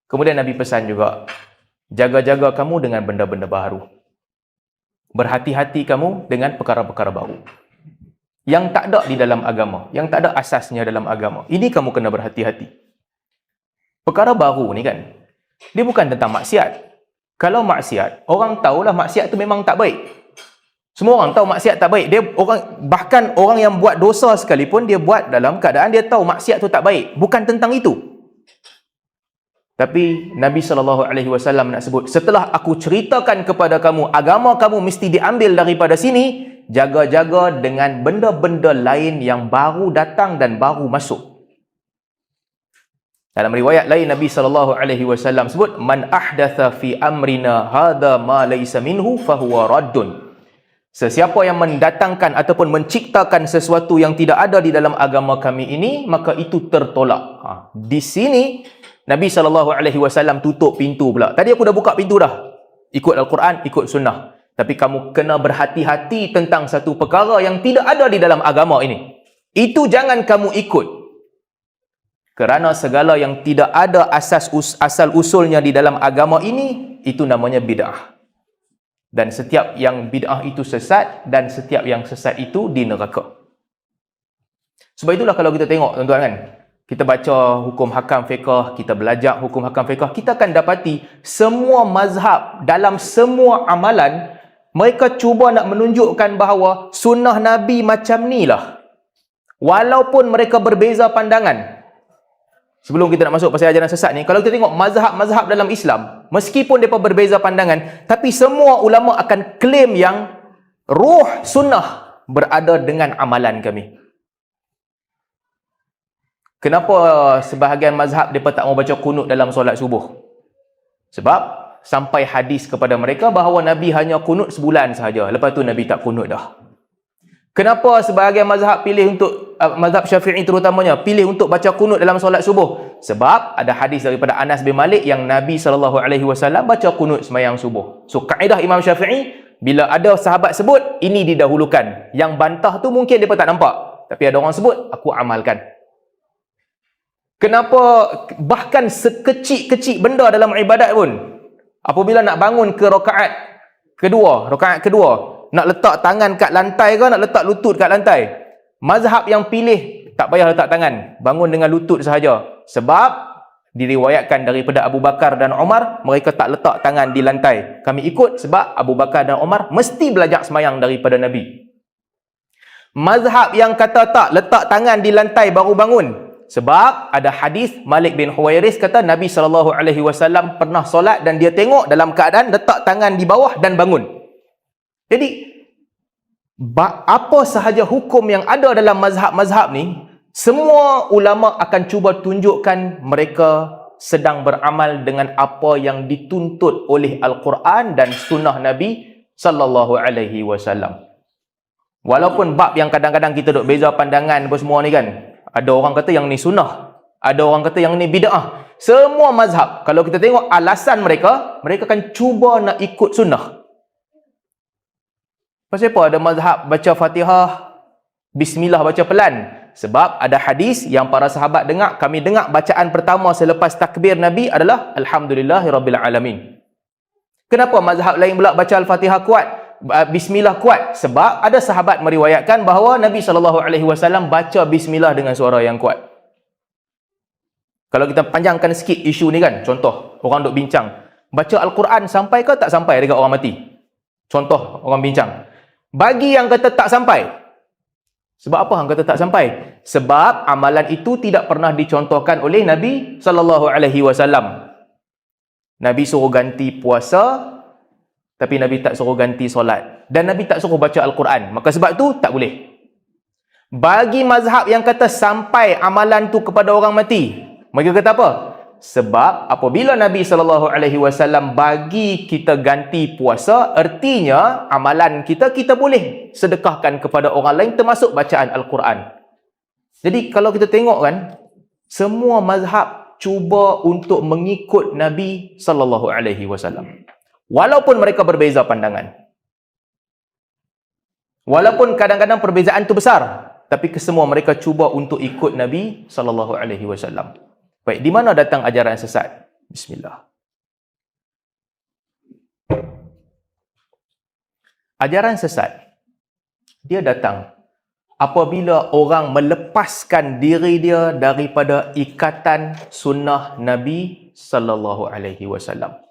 Kemudian Nabi pesan juga, jaga-jaga kamu dengan benda-benda baru. Berhati-hati kamu dengan perkara-perkara baru. Yang tak ada di dalam agama, yang tak ada asasnya dalam agama. Ini kamu kena berhati-hati. Perkara baru ni kan, dia bukan tentang maksiat. Kalau maksiat, orang tahulah maksiat tu memang tak baik. Semua orang tahu maksiat tak baik. Bahkan orang yang buat dosa sekalipun, dia buat dalam keadaan dia tahu maksiat tu tak baik. Bukan tentang itu. Tapi Nabi SAW nak sebut, setelah aku ceritakan kepada kamu, agama kamu mesti diambil daripada sini, jaga-jaga dengan benda-benda lain yang baru datang dan baru masuk. Dalam riwayat lain Nabi SAW sebut, man ahdatha fi amrina hadha ma laysa minhu fahuwa raddun. Sesiapa yang mendatangkan ataupun menciptakan sesuatu yang tidak ada di dalam agama kami ini, maka itu tertolak. Di sini Nabi SAW tutup pintu pula. Tadi aku dah buka pintu dah. Ikut Al-Quran, ikut sunnah. Tapi kamu kena berhati-hati tentang satu perkara yang tidak ada di dalam agama ini. Itu jangan kamu ikut. Kerana segala yang tidak ada asal usulnya di dalam agama ini, itu namanya bid'ah. Dan setiap yang bid'ah itu sesat, dan setiap yang sesat itu di neraka. Sebab itulah kalau kita tengok tuan-tuan kan, kita baca hukum hakam fiqh, kita belajar hukum hakam fiqh, kita akan dapati semua mazhab dalam semua amalan, mereka cuba nak menunjukkan bahawa sunnah Nabi macam ni lah. Walaupun mereka berbeza pandangan. Sebelum kita nak masuk pasal ajaran sesat ni, kalau kita tengok mazhab-mazhab dalam Islam, meskipun mereka berbeza pandangan, tapi semua ulama akan klaim yang ruh sunnah berada dengan amalan kami. Kenapa sebahagian mazhab mereka tak mau baca kunut dalam solat subuh? Sebab sampai hadis kepada mereka bahawa Nabi hanya kunut sebulan sahaja. Lepas tu Nabi tak kunut dah. Kenapa sebahagian mazhab pilih untuk, mazhab Syafi'i terutamanya, pilih untuk baca kunut dalam solat subuh? Sebab ada hadis daripada Anas bin Malik yang Nabi SAW baca kunut semayang subuh. So kaedah Imam Syafi'i, bila ada sahabat sebut, ini didahulukan. Yang bantah tu mungkin mereka tak nampak. Tapi ada orang sebut, aku amalkan. Kenapa bahkan sekecil-kecil benda dalam ibadat pun, apabila nak bangun ke rakaat kedua, nak letak tangan kat lantai ke nak letak lutut kat lantai, mazhab yang pilih tak payah letak tangan, bangun dengan lutut sahaja. Sebab diriwayatkan daripada Abu Bakar dan Umar, mereka tak letak tangan di lantai. Kami ikut sebab Abu Bakar dan Umar mesti belajar semayang daripada Nabi. Mazhab yang kata tak, letak tangan di lantai baru bangun, sebab ada hadis Malik bin Huwairis kata Nabi SAW pernah solat dan dia tengok dalam keadaan letak tangan di bawah dan bangun. Jadi apa sahaja hukum yang ada dalam mazhab-mazhab ni, semua ulama akan cuba tunjukkan mereka sedang beramal dengan apa yang dituntut oleh Al-Quran dan sunnah Nabi SAW. Walaupun bab yang kadang-kadang kita duk beza pandangan apa semua ni kan, ada orang kata yang ni sunnah, ada orang kata yang ni bid'ah. Semua mazhab, kalau kita tengok alasan mereka, mereka akan cuba nak ikut sunnah. Pasal apa ada mazhab baca Fatihah, Bismillah baca pelan? Sebab ada hadis yang para sahabat dengar, kami dengar bacaan pertama selepas takbir Nabi adalah Alhamdulillahirabbil alamin. Kenapa mazhab lain pula baca Al-Fatihah kuat, Bismillah kuat? Sebab ada sahabat meriwayatkan bahawa Nabi SAW baca Bismillah dengan suara yang kuat. Kalau kita panjangkan sikit isu ni kan, contoh, orang duk bincang, baca Al-Quran sampai ke tak sampai dekat orang mati? Contoh, orang bincang. Bagi yang kata tak sampai. Sebab apa yang kata tak sampai? Sebab amalan itu tidak pernah dicontohkan oleh Nabi SAW. Nabi suruh ganti puasa, tapi Nabi tak suruh ganti solat. Dan Nabi tak suruh baca Al-Quran. Maka sebab tu tak boleh. Bagi mazhab yang kata sampai amalan tu kepada orang mati, mereka kata apa? Sebab apabila Nabi SAW bagi kita ganti puasa, artinya amalan kita boleh sedekahkan kepada orang lain, termasuk bacaan Al-Quran. Jadi kalau kita tengok kan, semua mazhab cuba untuk mengikut Nabi SAW. Walaupun mereka berbeza pandangan. Walaupun kadang-kadang perbezaan itu besar, tapi kesemua mereka cuba untuk ikut Nabi SAW. Baik, di mana datang ajaran sesat? Bismillah. Ajaran sesat, dia datang apabila orang melepaskan diri dia daripada ikatan sunnah Nabi sallallahu alaihi wasallam.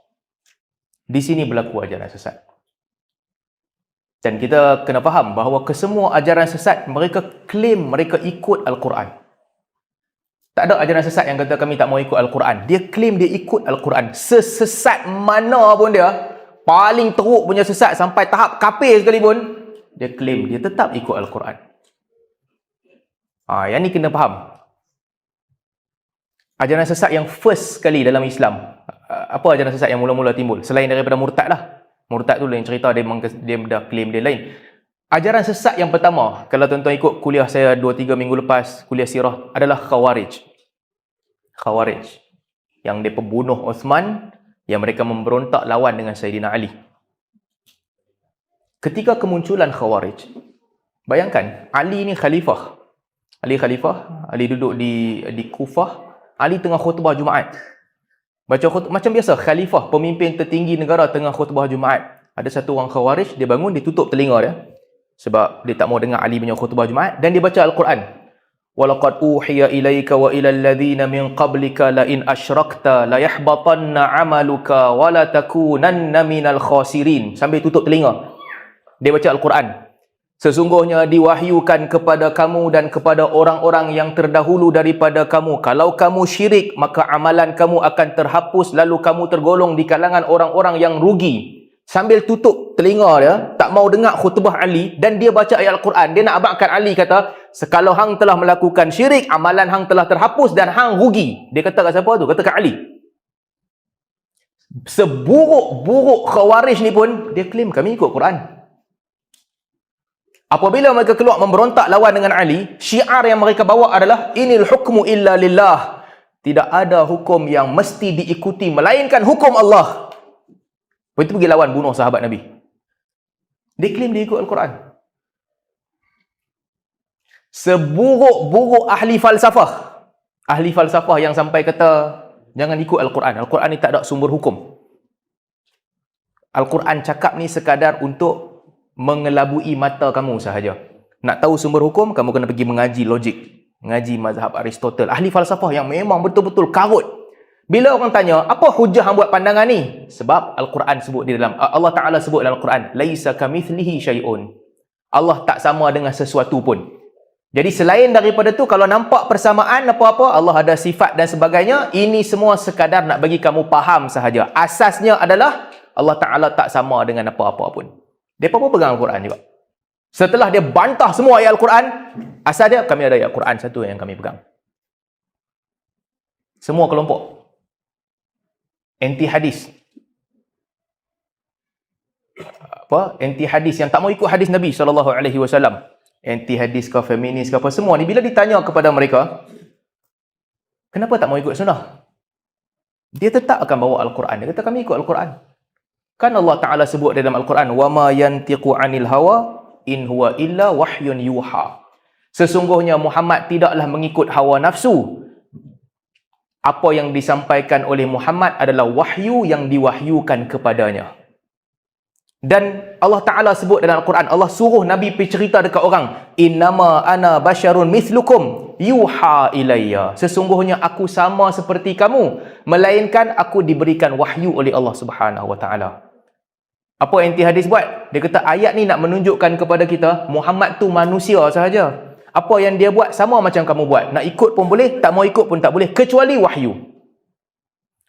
Di sini berlaku ajaran sesat. Dan kita kena faham bahawa kesemua ajaran sesat, mereka claim mereka ikut Al-Quran. Tak ada ajaran sesat yang kata kami tak mau ikut Al-Quran. Dia claim dia ikut Al-Quran. Sesesat mana pun dia, paling teruk punya sesat sampai tahap kafir sekalipun, dia claim dia tetap ikut Al-Quran. Yang ni kena faham. Ajaran sesat yang first sekali dalam Islam. Apa ajaran sesat yang mula-mula timbul? Selain daripada murtad lah. Murtad tu lain cerita, dia dah claim dia lain. Ajaran sesat yang pertama, kalau tuan-tuan ikut kuliah saya 2-3 minggu lepas, kuliah sirah, adalah Khawarij. Khawarij. Yang dia pembunuh Uthman, yang mereka memberontak lawan dengan Sayyidina Ali. Ketika kemunculan Khawarij, bayangkan, Ali ni khalifah. Ali khalifah, Ali duduk di Kufah, Ali tengah khutbah Jumaat. Baca khutbah, macam biasa, khalifah, pemimpin tertinggi negara tengah khutbah Jumaat. Ada satu orang Khawarij, dia bangun, dia tutup telinga dia. Sebab dia tak mau dengar Ali punya khutbah Jumaat. Dan dia baca Al-Quran. وَلَقَدْ أُوحِيَ إِلَيْكَ وَإِلَى الَّذِينَ مِنْ قَبْلِكَ لَإِنْ أَشْرَكْتَ لَيَحْبَطَنَّ عَمَلُكَ وَلَتَكُونَنَّ مِنَ الْخَاسِرِينَ. Sambil tutup telinga, dia baca Al-Quran. Sesungguhnya diwahyukan kepada kamu dan kepada orang-orang yang terdahulu daripada kamu, kalau kamu syirik, maka amalan kamu akan terhapus, lalu kamu tergolong di kalangan orang-orang yang rugi. Sambil tutup telinga dia, tak mau dengar khutbah Ali, dan dia baca ayat Al-Quran. Dia nak abadkan Ali, kata, sekalau hang telah melakukan syirik, amalan hang telah terhapus dan hang rugi. Dia kata kat siapa tu? Kata kat Ali. Seburuk-buruk Khawarij ni pun, dia claim kami ikut Quran. Apabila mereka keluar memberontak lawan dengan Ali, syiar yang mereka bawa adalah, inil hukmu illa lillah. Tidak ada hukum yang mesti diikuti, melainkan hukum Allah. Lepas itu pergi lawan, bunuh sahabat Nabi. Dia claim dia ikut Al-Quran. Seburuk-buruk ahli falsafah. Ahli falsafah yang sampai kata, jangan ikut Al-Quran. Al-Quran ni tak ada sumber hukum. Al-Quran cakap ni sekadar untuk mengelabui mata kamu sahaja. Nak tahu sumber hukum, kamu kena pergi mengaji logik. Mengaji mazhab Aristotle. Ahli falsafah yang memang betul-betul karut. Bila orang tanya, apa hujah hang buat pandangan ni? Sebab Al-Quran sebut di dalam, Allah Ta'ala sebut dalam Al-Quran, laisa kamithlihi syai'un. Allah tak sama dengan sesuatu pun. Jadi selain daripada tu, kalau nampak persamaan apa-apa, Allah ada sifat dan sebagainya, ini semua sekadar nak bagi kamu faham sahaja. Asasnya adalah, Allah Ta'ala tak sama dengan apa-apa pun. Mereka pun pegang Al-Quran juga. Setelah dia bantah semua ayat Al-Quran, asal dia, kami ada ayat Al-Quran satu yang kami pegang. Semua kelompok anti hadis. Anti hadis yang tak mau ikut hadis Nabi SAW. Anti hadis ke, feminis ke apa, semua ni bila ditanya kepada mereka, kenapa tak mau ikut sunnah? Dia tetap akan bawa Al-Quran. Dia kata kami ikut Al-Quran. Kan Allah Ta'ala sebut dalam Al-Quran, وَمَا يَنْتِقُ عَنِ الْهَوَىٰ إِنْ هُوَ إِلَّا وَحْيٌ يُوحَىٰ. Sesungguhnya Muhammad tidaklah mengikut hawa nafsu. Apa yang disampaikan oleh Muhammad adalah wahyu yang diwahyukan kepadanya. Dan Allah Ta'ala sebut dalam Al-Quran, Allah suruh Nabi pergi cerita dekat orang, innama ana basyarun mithlukum yuha ilayya. Sesungguhnya aku sama seperti kamu, melainkan aku diberikan wahyu oleh Allah Subhanahu Wa Ta'ala. Apa anti hadis buat? Dia kata ayat ni nak menunjukkan kepada kita, Muhammad tu manusia sahaja. Apa yang dia buat sama macam kamu buat. Nak ikut pun boleh, tak mau ikut pun tak boleh. Kecuali wahyu.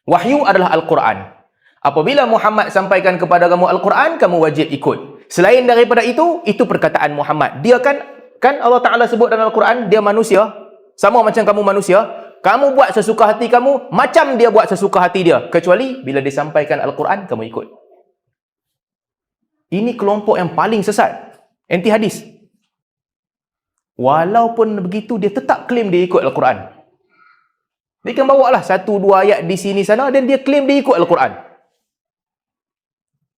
Wahyu adalah Al-Quran. Apabila Muhammad sampaikan kepada kamu Al-Quran, kamu wajib ikut. Selain daripada itu perkataan Muhammad. Dia kan Allah Ta'ala sebut dalam Al-Quran, dia manusia. Sama macam kamu manusia. Kamu buat sesuka hati kamu, macam dia buat sesuka hati dia. Kecuali bila disampaikan Al-Quran, kamu ikut. Ini kelompok yang paling sesat. Anti hadis. Walaupun begitu, dia tetap claim dia ikut Al-Quran. Dia kan bawa lah 1-2 ayat di sini sana, dan dia claim dia ikut Al-Quran.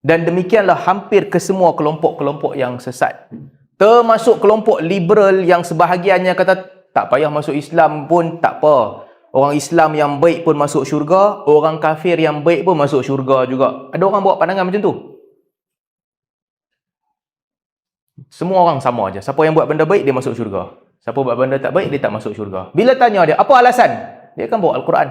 Dan demikianlah hampir ke semua kelompok-kelompok yang sesat. Termasuk kelompok liberal yang sebahagiannya kata, tak payah masuk Islam pun tak apa. Orang Islam yang baik pun masuk syurga, orang kafir yang baik pun masuk syurga juga. Ada orang bawa pandangan macam tu. Semua orang sama aja. Siapa yang buat benda baik, dia masuk syurga. Siapa buat benda tak baik, dia tak masuk syurga. Bila tanya dia, apa alasan? Dia akan bawa Al-Quran.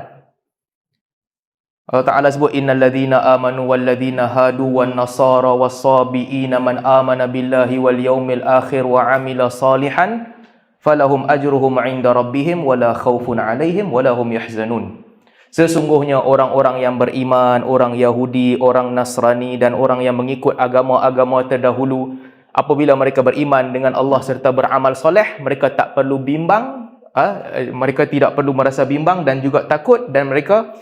Allah Ta'ala sebut, innal ladzina amanu wal ladzina hadu wan nasara was sabiina man amana billahi wal yaumil akhir wa amila salihan falahum ajruhum 'inda rabbihim wala khaufun 'alaihim wala hum yahzanun. Sesungguhnya orang-orang yang beriman, orang Yahudi, orang Nasrani dan orang yang mengikut agama-agama terdahulu, apabila mereka beriman dengan Allah serta beramal soleh, mereka tak perlu bimbang, mereka tidak perlu merasa bimbang dan juga takut, dan mereka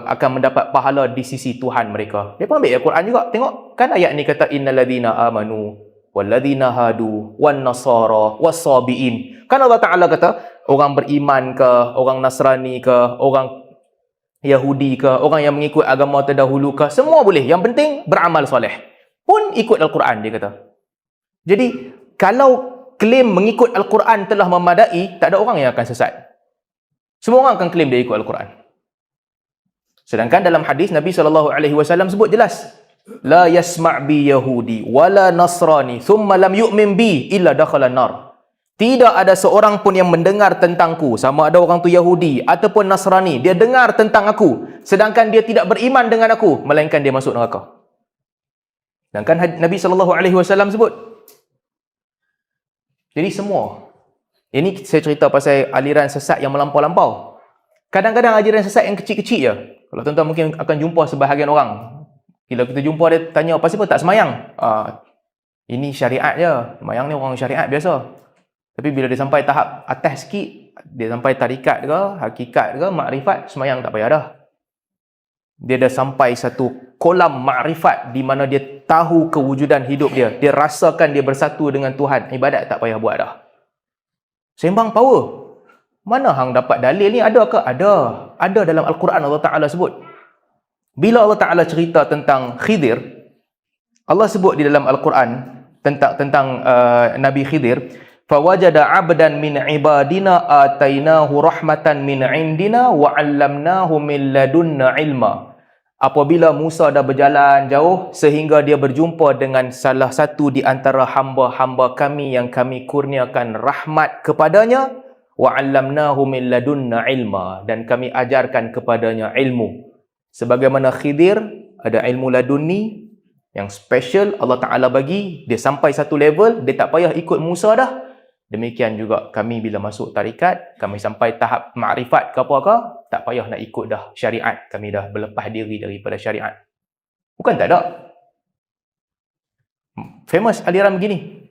akan mendapat pahala di sisi Tuhan mereka. Dia pun ambil Al-Quran juga. Tengok kan ayat ni kata innal ladzina amanu walladzina hadu wan nasara was-sabiin. Kan Allah Taala kata orang beriman ke, orang Nasrani ke, orang Yahudi ke, orang yang mengikut agama terdahulu ke, semua boleh. Yang penting beramal soleh. Pun ikut Al-Quran, dia kata. Jadi kalau klaim mengikut Al-Quran telah memadai, tak ada orang yang akan sesat. Semua orang akan klaim dia ikut Al-Quran. Sedangkan dalam hadis Nabi SAW sebut jelas, la yasma' bi Yahudi wala Nasrani thumma lam yu'min bi illa dakhala nar. Tidak ada seorang pun yang mendengar tentangku, sama ada orang tu Yahudi ataupun Nasrani, dia dengar tentang aku sedangkan dia tidak beriman dengan aku, melainkan dia masuk neraka. Sedangkan Nabi SAW sebut. Jadi semua. Ini saya cerita pasal aliran sesat yang melampau-lampau. Kadang-kadang aliran sesat yang kecil-kecil je. Kalau tuan-tuan mungkin akan jumpa sebahagian orang, bila kita jumpa dia tanya apa siapa tak semayang. Ini syariat je. Semayang ni orang syariat biasa. Tapi bila dia sampai tahap atas sikit, dia sampai tarikat ke, hakikat ke, makrifat, semayang tak payah dah. Dia dah sampai satu kolam makrifat di mana dia tahu kewujudan hidup dia. Dia rasakan dia bersatu dengan Tuhan. Ibadat tak payah buat dah. Sembang power. Mana hang dapat dalil ni? Ada ke? Ada. Ada dalam Al-Quran Allah Ta'ala sebut. Bila Allah Ta'ala cerita tentang Khidir, Allah sebut di dalam Al-Quran tentang Nabi Khidir, fawajada 'abdan min ibadina atainahu rahmatan min 'indina wa 'allamnahu min ladunna ilma. Apabila Musa dah berjalan jauh sehingga dia berjumpa dengan salah satu di antara hamba-hamba kami yang kami kurniakan rahmat kepadanya, wa 'allamnahu min ladunna ilma, dan kami ajarkan kepadanya ilmu. Sebagaimana Khidir ada ilmu laduni yang special Allah Ta'ala bagi, dia sampai satu level, dia tak payah ikut Musa dah. Demikian juga kami bila masuk tarikat, kami sampai tahap makrifat ke apa-apa, tak payah nak ikut dah syariat, kami dah berlepas diri daripada syariat. Bukan tak ada. Famous aliran begini.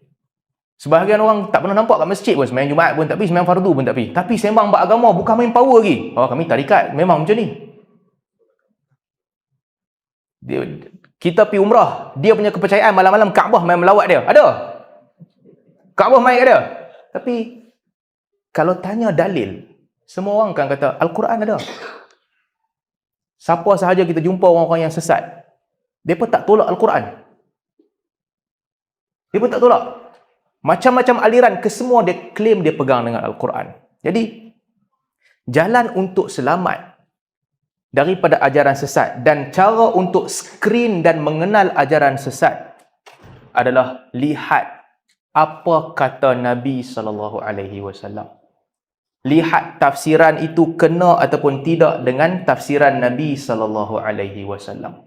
Sebahagian orang tak pernah nampak kat masjid pun, sembahyang Jumaat pun tak pergi, sembahyang fardu pun tak pergi. Tapi sembang beragama bukan main power lagi. Kami tarikat memang macam ni. Kita pergi umrah, dia punya kepercayaan malam-malam Kaabah main melawat dia. Ada? Kaabah main kat dia. Tapi kalau tanya dalil, semua orang akan kata Al-Quran ada. Siapa sahaja kita jumpa orang-orang yang sesat, mereka tak tolak Al-Quran. Mereka tak tolak. Macam-macam aliran, kesemua dia claim dia pegang dengan Al-Quran. Jadi, jalan untuk selamat daripada ajaran sesat dan cara untuk screen dan mengenal ajaran sesat adalah lihat apa kata Nabi SAW. Lihat tafsiran itu kena ataupun tidak dengan tafsiran Nabi SAW.